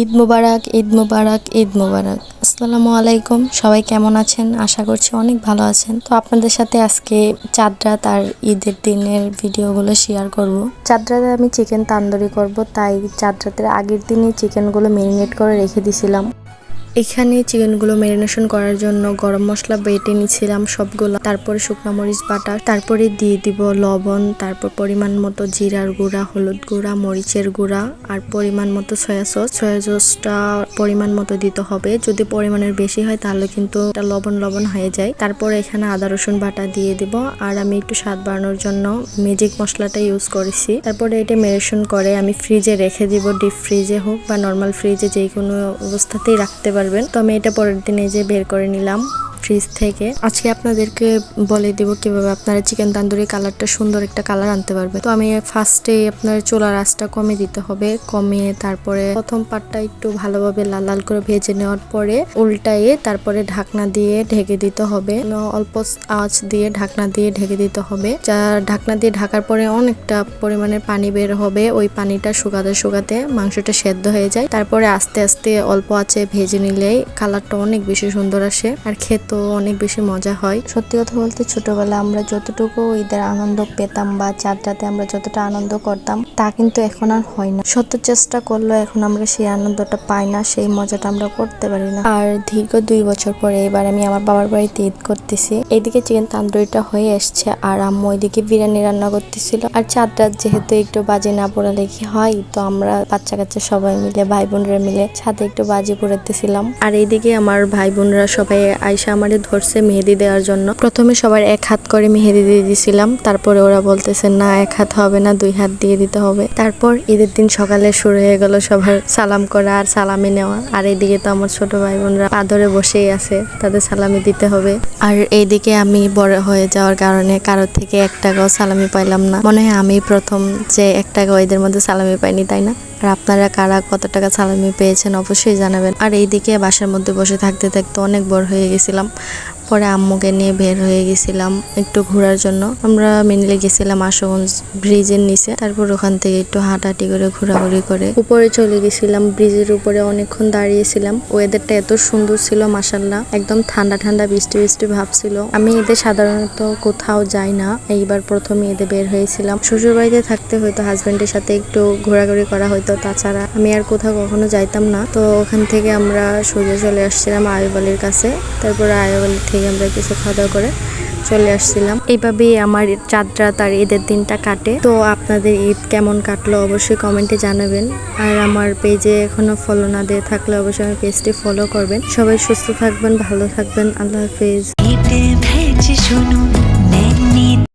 ঈদ মুবারক, ঈদ মুবারক, ঈদ মুবারক। আসসালামু আলাইকুম। সবাই কেমন আছেন? আশা করছি অনেক ভালো আছেন। তো আপনাদের সাথে আজকে চাঁদ রাত আর ঈদের দিনের ভিডিওগুলো শেয়ার করব। চাঁদ রাতে আমি চিকেন তান্দুরি করব, তাই চাঁদ রাতের আগের দিনই চিকেনগুলো ম্যারিনেট করে রেখে দিয়েছিলাম। এখানে চিকেনগুলো ম্যারিনেশন করার জন্য গরম মশলা বেটে নিয়েছিলাম সবগুলো, তারপরে শুকনো মরিচ বাটা, তারপরে দিয়ে দিব লবণ, তারপর পরিমাণ মতো জিরার গুঁড়া, হলুদ গুঁড়া, মরিচের গুঁড়া আর পরিমাণ মতো সয়া সসটা পরিমাণ মতো দিতে হবে। যদি পরিমাণের বেশি হয় তাহলে কিন্তু এটা লবণ হয়ে যায়। তারপরে এখানে আদা রসুন বাটা দিয়ে দিব, আর আমি একটু স্বাদ বাড়ানোর জন্য ম্যাজিক মশলাটা ইউজ করেছি। তারপরে এটা ম্যারিনেশন করে আমি ফ্রিজে রেখে দিব, ডিপ ফ্রিজে হোক বা নর্মাল ফ্রিজে, যে কোনো অবস্থাতেই রাখতে পারবেন। তো আমি এটা পরের দিনে যে বের করে নিলাম ফ্রিজ থেকে। আজকে আপনাদেরকে বলে দিব কিভাবে আপনারা চিকেন তান্দুরি কালারটা সুন্দর একটা কালার আনতে পারবে। তো আমি ফার্স্টে আপনার চুলার আঁচটা কমে দিতে হবে, কমিয়ে তারপরে প্রথম পাটটা একটু ভালোভাবে লাল লাল করে ভেজে নেওয়ার পরে উল্টায়ে তারপরে ঢাকনা দিয়ে ঢেকে দিতে হবে। অল্প আঁচ দিয়ে ঢাকনা দিয়ে ঢেকে দিতে হবে। যা ঢাকনা দিয়ে ঢাকার পরে অনেকটা পরিমাণের পানি বের হবে। ওই পানিটা শুকাতে মাংসটা সেদ্ধ হয়ে যায়। তারপরে আস্তে আস্তে অল্প আঁচে ভেজে নিলে কালারটা অনেক বেশি সুন্দর আসে আর খেতে অনেক বেশি মজা হয়। সত্যি কথা বলতে ছোটবেলা আমরা যতটুকু ঈদের আনন্দ পেতাম বা চাঁদ রাতে আমরা যতটা আনন্দ করতাম তা কিন্তু এখন আর হয় না। শত চেষ্টা করলেও এখন আমরা সেই আনন্দটা পাই না, সেই মজাটা আমরা করতে পারি না। আর দীর্ঘ 2 বছর পরে এবার আমি আমার বাবার বাড়িতে ঈদ করতেছি। এইদিকে চিকেন তান্দুরিটা হয়ে আসছে আর আম্মু ওইদিকে বিরিয়ানি রান্না করতেছিল। আর চাঁদ রাত যেহেতু একটু বাজি না পোড়ালেখি হয়, তো আমরা বাচ্চা কাচ্চা সবাই মিলে, ভাই বোনরা মিলে ছাদে একটু বাজি পোড়াতেছিলাম। আর এইদিকে আমার ভাই বোনরা সবাই আইসা আমাদের ধরছে মেহেদি দেওয়ার জন্য। প্রথমে সবার 1 হাত করে মেহেদি দিয়ে দিয়েছিলাম, তারপরে ওরা বলতেছে না 1 হাত হবে না, 2 হাত দিয়ে দিতে হবে। তারপর ঈদের দিন সকালে শুরু হয়ে গেল সবার সালাম করা আর সালামি নেওয়া। আর এইদিকে তো আমার ছোট ভাই বোনরা পা ধরে বসেই আছে, তাদের সালামি দিতে হবে। আর এইদিকে আমি বড় হয়ে যাওয়ার কারণে কারোর থেকে 1 টাকাও সালামি পাইলাম না। মনে হয় আমি প্রথম যে 1 টাকাও এদের মধ্যে সালামি পাইনি, তাই না? আর আপনারা কারা কত টাকা সালামি পেয়েছেন অবশ্যই জানাবেন। আর এইদিকে বাসার মধ্যে বসে থাকতে থাকতে অনেক বোর হয়ে গেছিলাম। পরে আম্মুকে নিয়ে বের হয়ে গেছিলাম একটু ঘোরার জন্য। আমরা মেনলি গেছিলাম আশুগঞ্জ ব্রিজের নিচে, তারপর ওখান থেকে একটু হাঁটাহাঁটি করে ঘোরাঘুরি করে উপরে চলে গেছিলাম। ব্রিজের উপরে অনেকক্ষণ দাঁড়িয়েছিলাম। ওয়েদারটা এত সুন্দর ছিল মাশাআল্লাহ, একদম ঠান্ডা ঠান্ডা বৃষ্টি বৃষ্টি ভাব ছিল। আমি এদের সাধারণত কোথাও যাই না, এইবার প্রথমে এদের বের হয়েছিলাম। শ্বশুর বাড়িতে থাকতে হয়তো হাজবেন্ডের সাথে একটু ঘোরাঘুরি করা হয়তো, তাছাড়া আমি আর কোথাও কখনো যাইতাম না। তো ওখান থেকে আমরা সোজা চলে আসছিলাম আয়ুবালির কাছে। তারপরে আয়ুবালি থেকে আমরা কিছু খাওয়া দাওয়া করে চলে আসছিলাম। এইভাবেই আমার চাঁদ রাত আর ঈদের দিনটা কাটে। তো আপনাদের ঈদ কেমন কাটলো অবশ্যই কমেন্টে জানাবেন। আর আমার পেজে এখনো ফলো না দিয়ে থাকলে অবশ্যই আমার পেজটি ফলো করবেন। সবাই সুস্থ থাকবেন, ভালো থাকবেন। আল্লাহ হাফেজ।